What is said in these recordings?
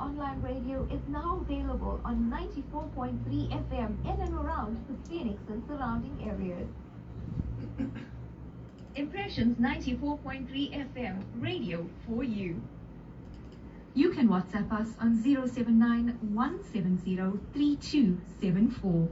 online radio is now available on 94.3 FM in and around the Phoenix and surrounding areas. Impressions 94.3 FM, radio for you. You can WhatsApp us on 079 170 3274.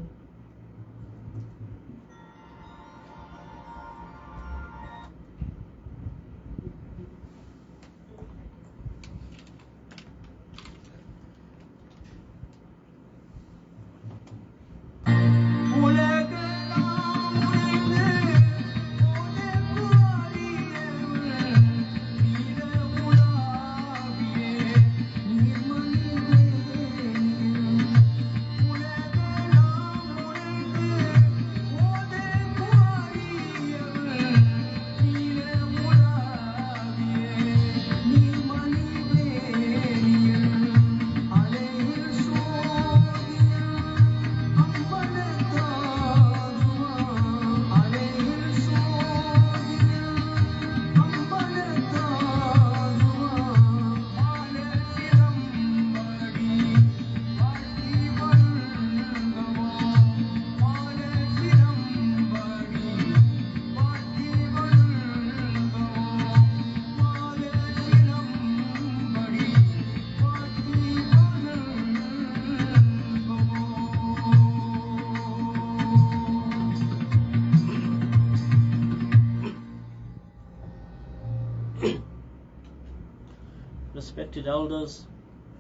Respected elders,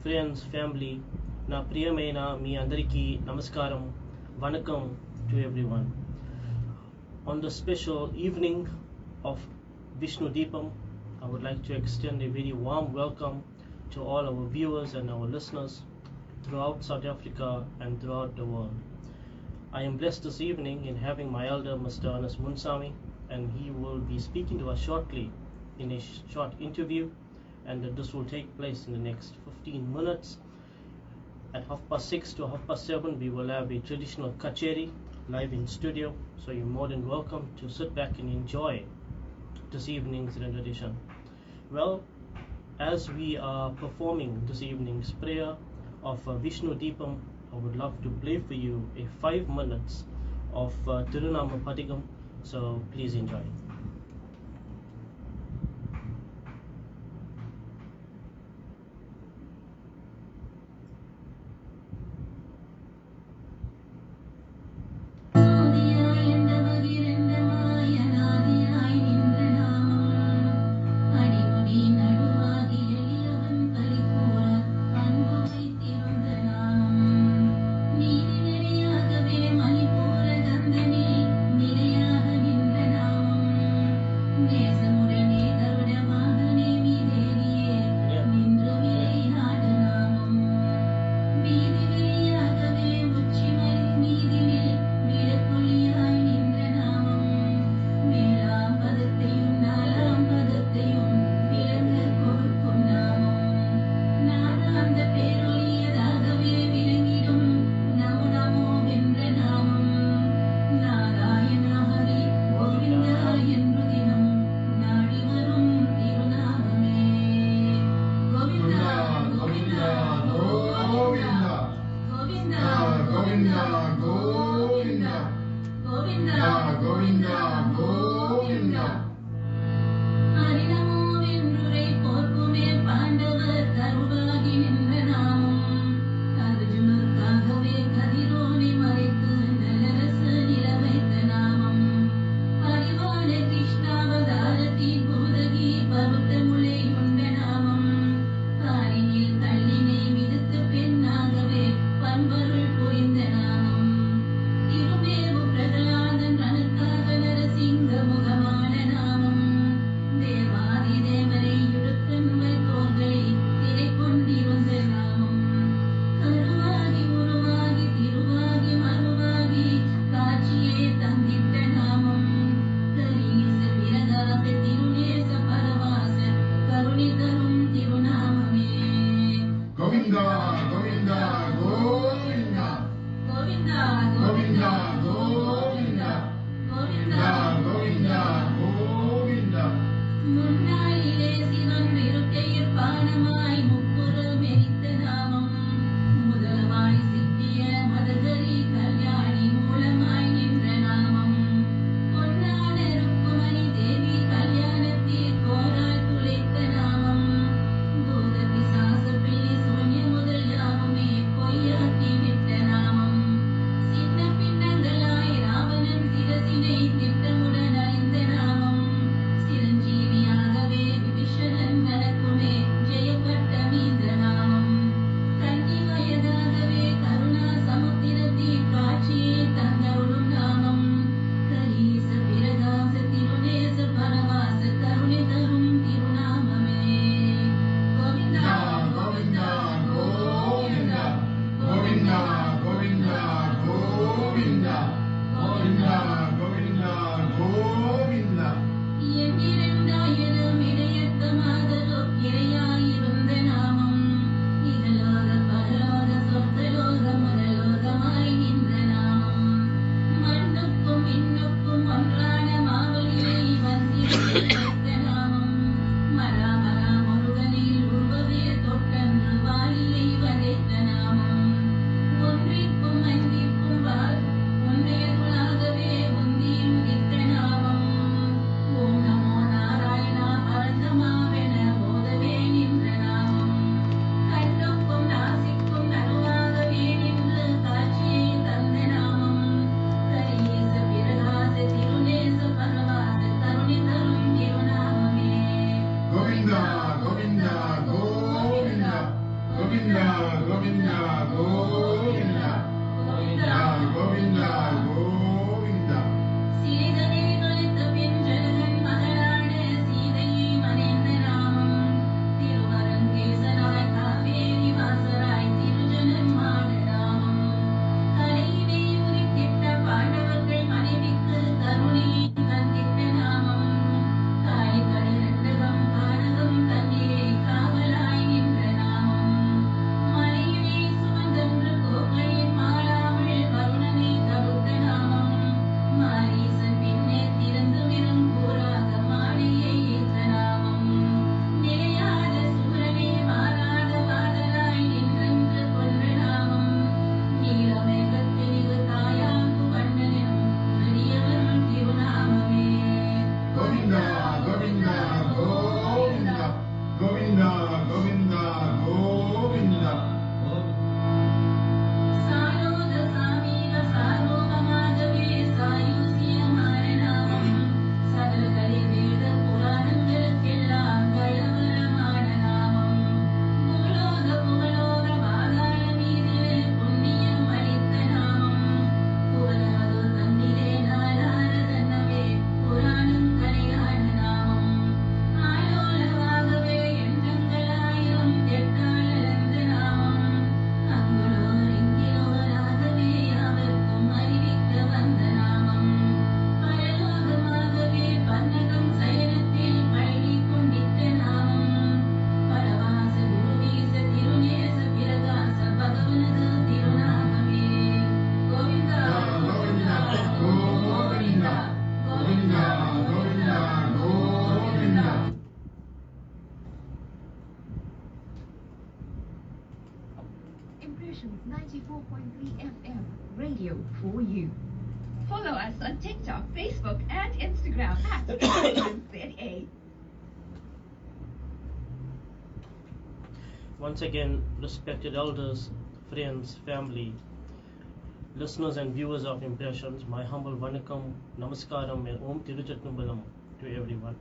friends, family, na priyamaina mi andariki namaskaram, vanakkam to everyone. On the special evening of Vishnu Deepam, I would like to extend a very warm welcome to all our viewers and our listeners throughout South Africa and throughout the world. I am blessed this evening in having my elder, Mr. Anas Munsami, and he will be speaking to us shortly in a short interview, and this will take place in the next 15 minutes. At 6:30 to 7:30 we will have a traditional kacheri live in studio, so you're more than welcome to sit back and enjoy this evening's rendition. Well, as we are performing this evening's prayer of Vishnu Deepam, I would love to play for you a 5 minutes of Tirunama Padigam, so please enjoy. Singam 94.3 FM, radio for you. Follow us on TikTok, Facebook, and Instagram at ZA. Once again, respected elders, friends, family, listeners and viewers of Impressions, my humble vanakkam, namaskaram and om tirujattumbalam to everyone.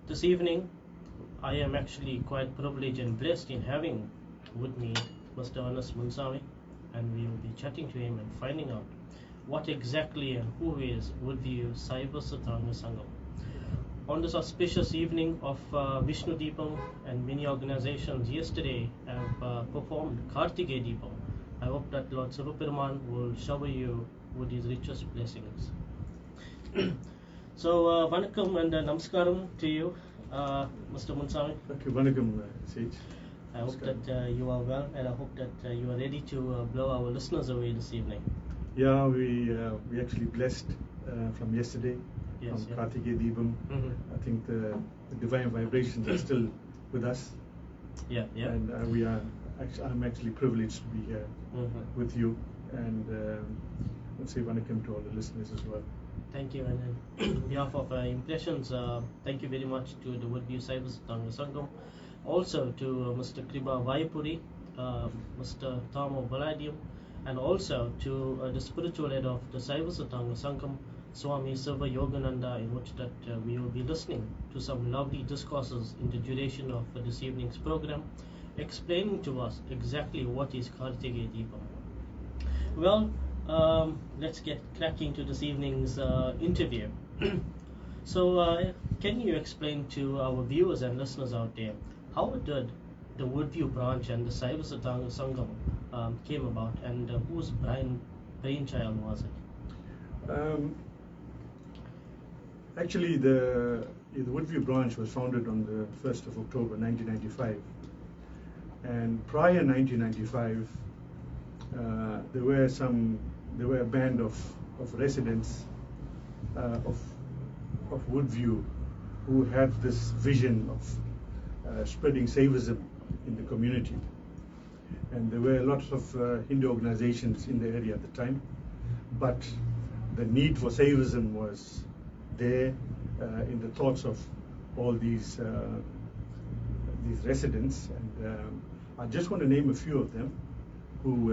This evening, I am actually quite privileged and blessed in having with me Mr. Ernest Munsami, and we will be chatting to him and finding out what exactly and who is Woodview Saiva Sithantha Sungam. On this auspicious evening of Vishnu Deepam, and many organizations yesterday have performed Karthigai Deepam. I hope that Lord Sivaperuman will shower you with his richest blessings. So, vanakkam and namaskaram to you, Mr. Munsami. Okay, vanakkam, Sage. I hope that you are well, and I hope that you are ready to blow our listeners away this evening. Yeah, we actually blessed from yesterday, Yes, from yeah. Karthigai Deepam. I think the divine vibrations are still with us, Yeah, yeah. and I'm actually privileged to be here with you, and let's say vanakkam to all the listeners as well. Thank you, and on behalf of Impressions, thank you very much to the Woodview Saiva Sithantha Sangam, also to Mr. Kriba Vaipuri, Mr. Thamo Baladium, and also to the spiritual head of the Saiva Sithantha Sangam, Swami Siva Yogananda, in which that we will be listening to some lovely discourses in the duration of this evening's program, explaining to us exactly what is Karthigai Deepam. Well, let's get cracking to this evening's interview. So, can you explain to our viewers and listeners out there, how did the Woodview branch and the Saiva Sithantha Sangam came about, and whose brainchild was it? Actually, the Woodview branch was founded on the 1st of October 1995, and prior 1995, there were a band of residents of Woodview who had this vision of spreading Saivism in the community, and there were lots of Hindu organizations in the area at the time, but the need for Saivism was there in the thoughts of all these residents, and I just want to name a few of them who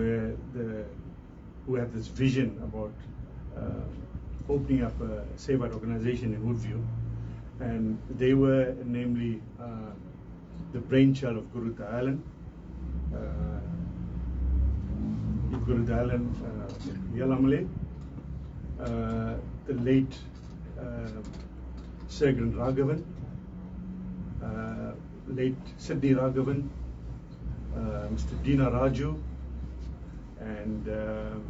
had this vision about opening up a Saiva organization in Woodview, and they were namely the brainchild of Guru Dayalan, Guru Dayalan Yalamale, the late Sergan Raghavan, late Sidney Raghavan, Mr. Dina Raju, and a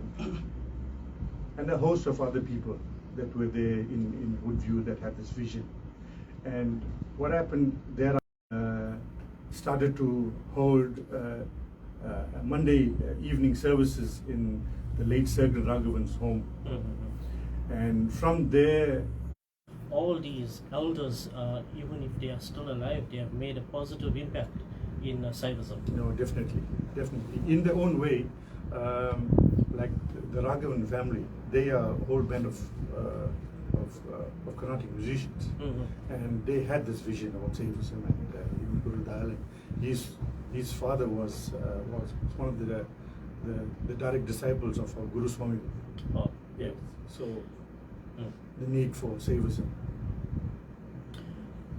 host of other people that were there in Woodview that had this vision. And what happened there, started to hold Monday evening services in the late Sergan Raghavan's home. And from there, all these elders, even if they are still alive, they have made a positive impact in Saivism. No, definitely. In their own way, like the Raghavan family, they are a whole band of Carnatic musicians, and they had this vision about Saivism, and even Guru Dayalan, his father was one of the direct disciples of our Guru Swami. Oh, yeah. So the need for Saivism.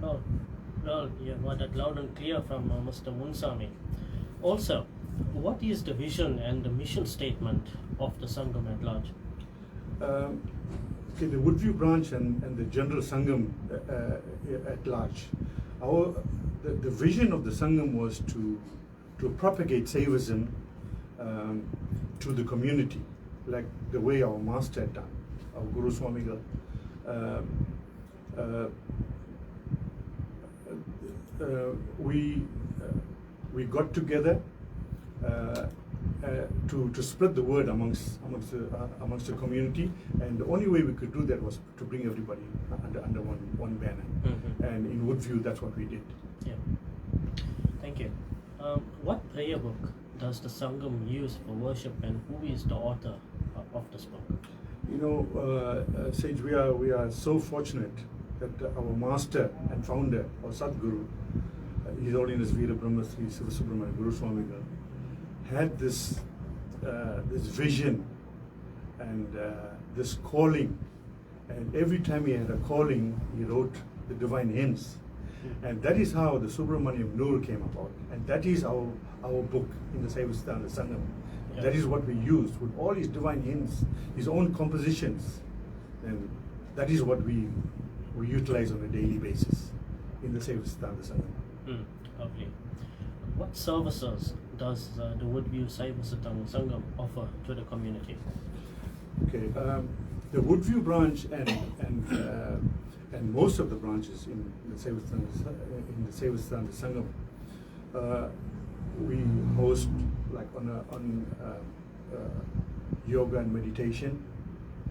Oh, well, you got that loud and clear from Mr. Munsami. Also, what is the vision and the mission statement of the Sangam at large? Okay, the Woodview branch and the general Sangam at large. The vision of the Sangam was to propagate Saivism to the community, like the way our master had done, our Guru Swamigal. We got together to spread the word amongst the community, and the only way we could do that was to bring everybody under one banner. And in Woodview, that's what we did. Yeah. Thank you. What prayer book does the Sangam use for worship, and who is the author of this book? You know, Sage, we are so fortunate that our master and founder, our Sadguru, His Holiness Veera Brahma Sri Siva Subramanian Guru Swamigal, had this vision and this calling, and every time he had a calling, he wrote the divine hymns, and that is how the Subramaniam Noor came about, and that is our book in the Saiva Sithantha Sangam. Yeah. That is what we used with all his divine hymns, his own compositions, and that is what we utilize on a daily basis in the Saiva Sithantha Sangam. Lovely. What services does the Woodview Saiva Sithantha Sangam offer to the community? Okay, the Woodview branch and most of the branches in the Saiva Sithantha Sangam, we host like on yoga and meditation.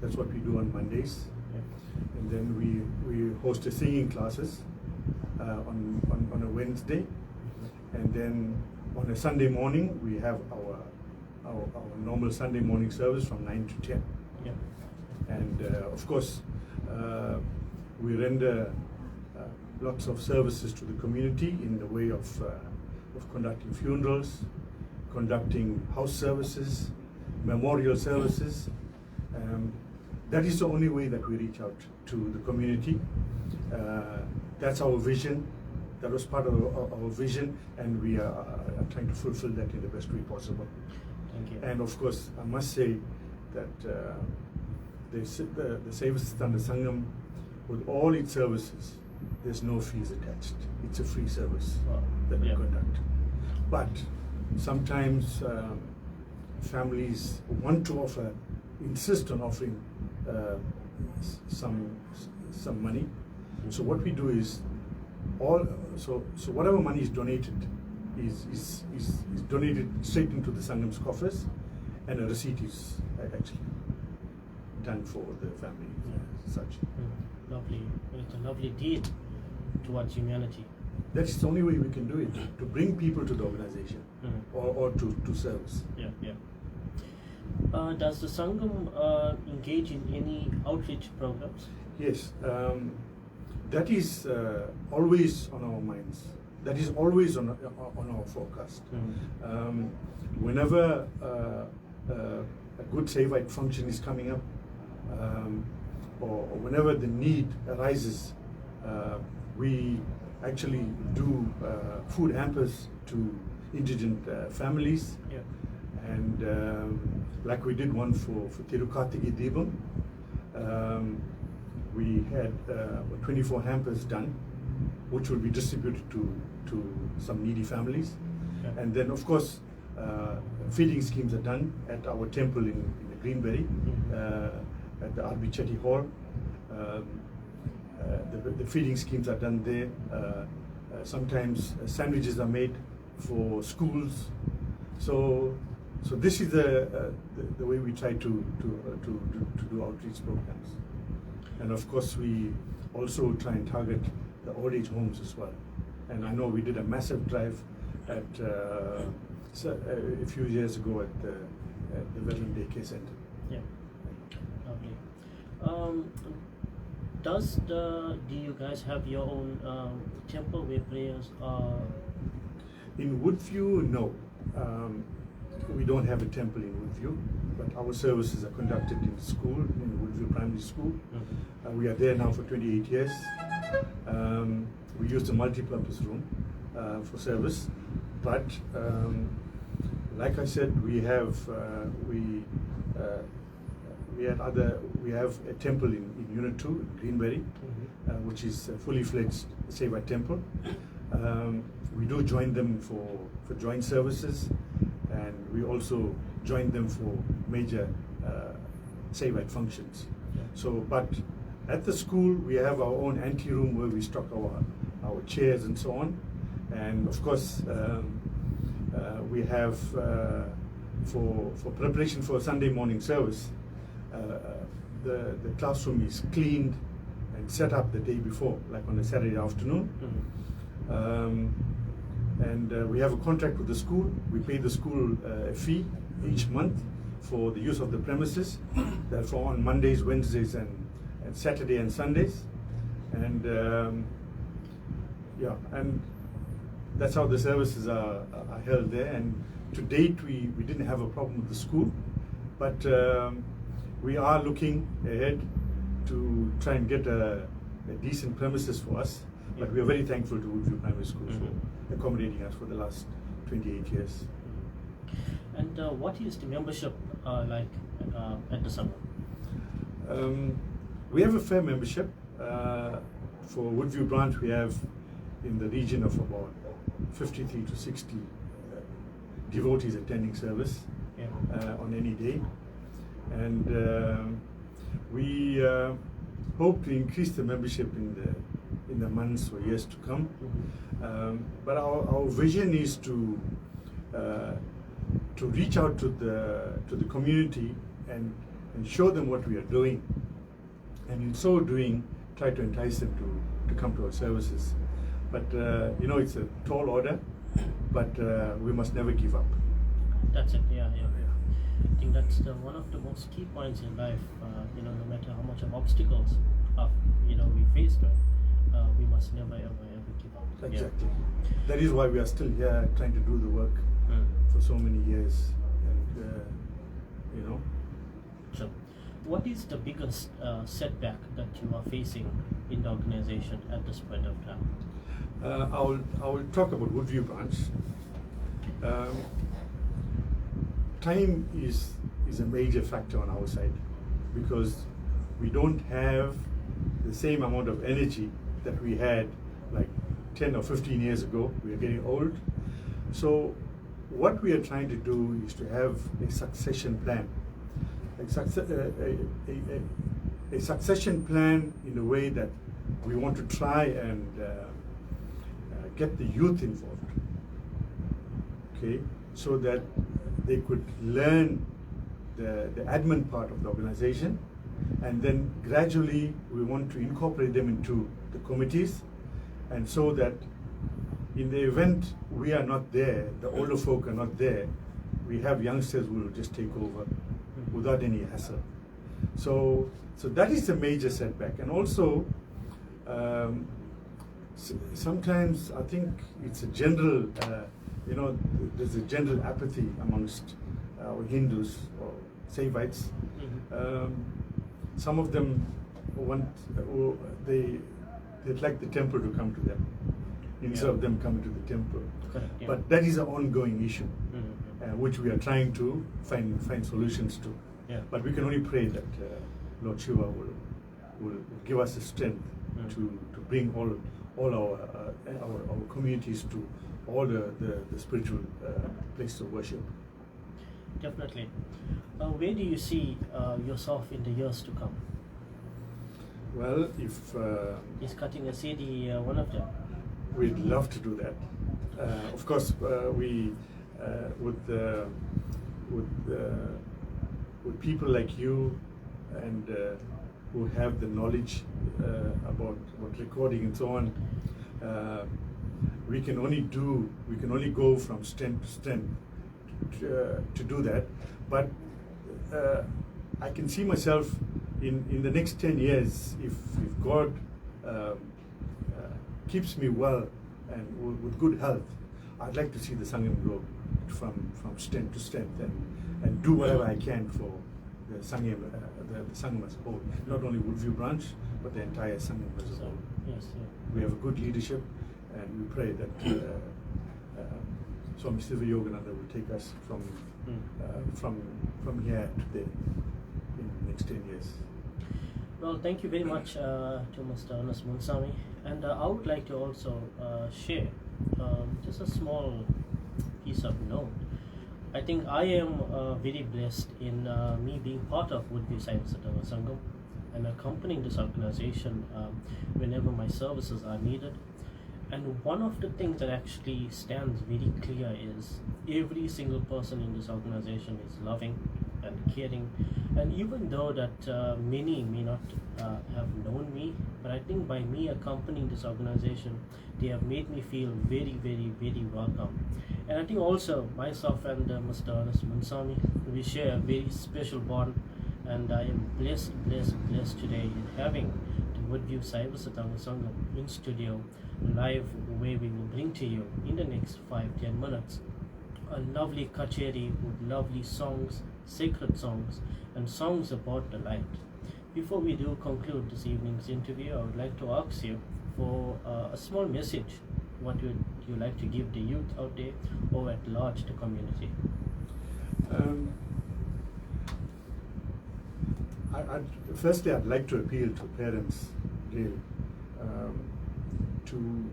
That's what we do on Mondays, and then we host a singing classes on a Wednesday, and then on a Sunday morning we have our normal Sunday morning service from 9 to 10. Yeah. And of course, we render lots of services to the community in the way of conducting funerals, conducting house services, memorial services. That is the only way that we reach out to the community. That's our vision. That was part of our vision, and we are trying to fulfill that in the best way possible. Thank you. And of course, I must say that the Saiva Sithantha Sangam, with all its services, there's no fees attached. It's a free service that we conduct. But sometimes families want to insist on offering some money. So what we do is so whatever money is donated is donated straight into the Sangam's coffers, and a receipt is actually done for the family. Such. Lovely. It's a lovely deed towards humanity. That's the only way we can do it, to bring people to the organization or to service. Does the Sangam engage in any outreach programs? Yes, that is always on our minds. That is always on our forecast. Whenever a good Saivite function is coming up, or whenever the need arises, we actually do food hampers to indigent families, and like we did one for Karthigai Deepam. We had 24 hampers done, which will be distributed to some needy families, and then of course feeding schemes are done at our temple in the Greenberry, at the R.B. Chetty Hall. The feeding schemes are done there. Sometimes sandwiches are made for schools. So this is the way we try to do outreach programs. And of course, we also try and target the old age homes as well. And I know we did a massive drive at a few years ago at the Veteran Daycare Center. Yeah, lovely. Do you guys have your own temple where prayers are? In Woodview, no. We don't have a temple in Woodview, but our services are conducted in school, in Woodview Primary School. We are there now for 28 years. We use the multi-purpose room for service, but like I said, we have a temple in Unit 2 in Greenberry, which is a fully fledged Saiva temple. We do join them for joint services, and we also join them for major Saivite functions. So, but at the school we have our own ante-room where we stock our chairs and so on, and of course we have for preparation for Sunday morning service, the classroom is cleaned and set up the day before, like on a Saturday afternoon. And we have a contract with the school. We pay the school a fee each month for the use of the premises. Therefore, on Mondays, Wednesdays, and Saturday and Sundays. And and that's how the services are held there. And to date, we didn't have a problem with the school, but we are looking ahead to try and get a decent premises for us. But we are very thankful to Woodview Primary School for accommodating us for the last 28 years. And what is the membership like at the Sungam? We have a fair membership. For Woodview branch, we have in the region of about 53 to 60 devotees attending service on any day. And we hope to increase the membership in the months or years to come. But our vision is to reach out to the community and show them what we are doing, and in so doing try to entice them to come to our services. But it's a tall order, but we must never give up. That's it. Yeah. I think that's one of the most key points in life. No matter how much of obstacles we face, we must never ever give up. Exactly. That is why we are still here trying to do the work for so many years. And So, what is the biggest setback that you are facing in the organization at this point of time? I will talk about Woodview branch. Time is a major factor on our side, because we don't have the same amount of energy that we had like 10 or 15 years ago. We are getting old. So what we are trying to do is to have a succession plan. A succession plan in a way that we want to try and get the youth involved, okay, so that they could learn the admin part of the organization, and then gradually we want to incorporate them into the committees, and so that in the event we are not there, the older folk are not there, we have youngsters who will just take over without any hassle. So that is a major setback. And also sometimes I think it's a general there's a general apathy amongst our Hindus or Saivites. Some of them they'd like the temple to come to them instead of them coming to the temple. Correct, yeah. But that is an ongoing issue, which we are trying to find solutions to. Yeah. But we can only pray that Lord Shiva will give us the strength to bring all our communities to all the spiritual places of worship. Definitely. Where do you see yourself in the years to come? Well, if Is cutting a CD one of them? we'd love to do that. Of course, we with people like you and who have the knowledge about recording and so on, we can only go from strength to strength to do that. But I can see myself in the next 10 years, if God keeps me well and with good health, I'd like to see the Sungam grow from strength to strength and do whatever I can for the Sungam as a whole. Not only Woodview branch, but the entire Sungam as a whole. Yes, yeah. We have a good leadership, and we pray that Swami Saiva Yogananda will take us from here to there in the next 10 years. Well, thank you very much to Mr. Ernest Munsami, and I would like to also share just a small piece of note. I think I am very blessed in me being part of Woodview Saiva Sangam and accompanying this organization whenever my services are needed. And one of the things that actually stands very clear is every single person in this organization is loving and caring. And even though that many may not have known me but I think by me accompanying this organization, they have made me feel very, very, very welcome. And I think also myself and Mr. Munsami, we share a very special bond, and I am blessed today in having the Woodview Saiva Sungam in studio live, where we will bring to you in the next 5-10 minutes a lovely kacheri with lovely songs, sacred songs, and songs about the light. Before we do conclude this evening's interview, I would like to ask you for a small message. What would you like to give the youth out there, or at large the community? Firstly, I'd like to appeal to parents, really, to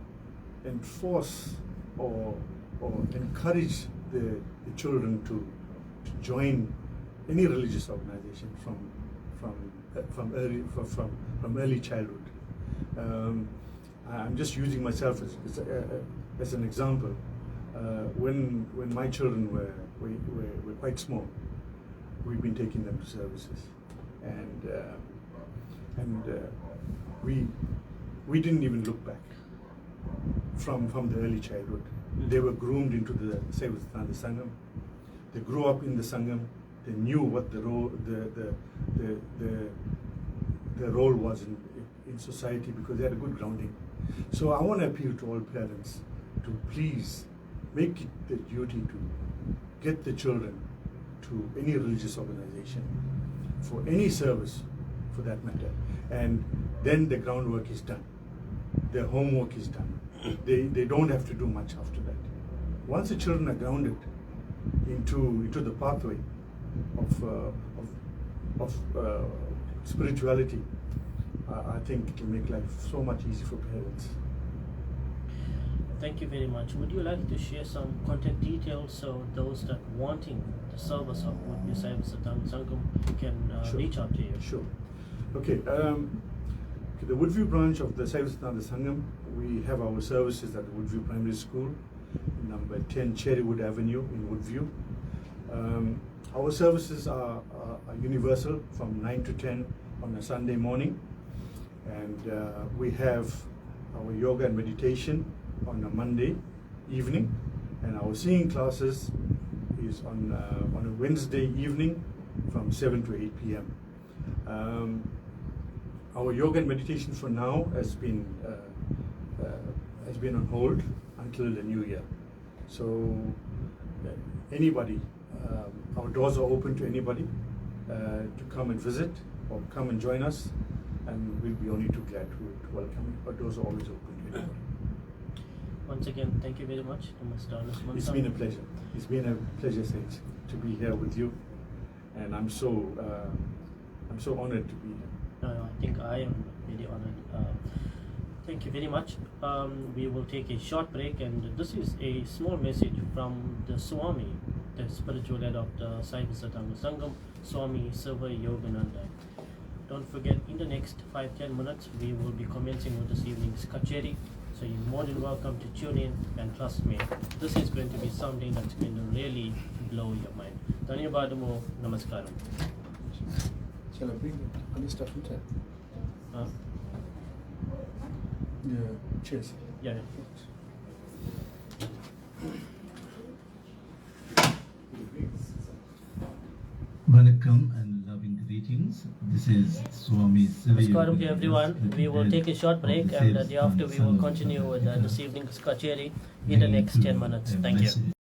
enforce or encourage the children to join any religious organization from early childhood. I'm just using myself as an example. When my children were quite small, we've been taking them to services, and we didn't even look back from the early childhood. They were groomed into the Saiva Sangam. They grew up in the Sangam. They knew what the role was in society, because they had a good grounding. So I want to appeal to all parents to please make it their duty to get the children to any religious organization for any service, for that matter, and then the groundwork is done. Their homework is done. They don't have to do much after that. Once the children are grounded into the pathway of spirituality, I think it will make life so much easier for parents. Thank you very much. Would you like to share some contact details so those that wanting the service of Woodview Saiva Sangam can Sure. reach out to you? Sure. Okay. The Woodview branch of the Saiva Sangam, we have our services at the Woodview Primary School, number 10 Cherrywood Avenue in Woodview. Our services are universal from 9 to 10 on a Sunday morning, and we have our yoga and meditation on a Monday evening, and our singing classes is on a Wednesday evening from 7 to 8 p.m. Our yoga and meditation for now has been on hold until the new year. So anybody, our doors are open to anybody to come and visit or come and join us, and we'll be only too glad to welcome you. Our doors are always open to anybody. Once again, thank you very much to Mr. Munsami. It's been a pleasure. It's been a pleasure, Sage, to be here with you, and I'm so honored to be here. I think I am very honored. Thank you very much. We will take a short break, and this is a small message from the Swami, the spiritual head of the Saiva Sangam, Swami Saiva Yogananda. Don't forget, in the next 5-10 minutes, we will be commencing with this evening's kacheri. So you're more than welcome to tune in, and trust me, this is going to be something that's going to really blow your mind. Dhanyavadamu, namaskaram. Shall I bring other stuff in there? Cheers. Yeah. Vanakkam and loving greetings. This is Swami Saiva. Namaskaram to everyone. We will take a short break, and thereafter we will continue with this evening's kacheri in the next 10 minutes. Thank you.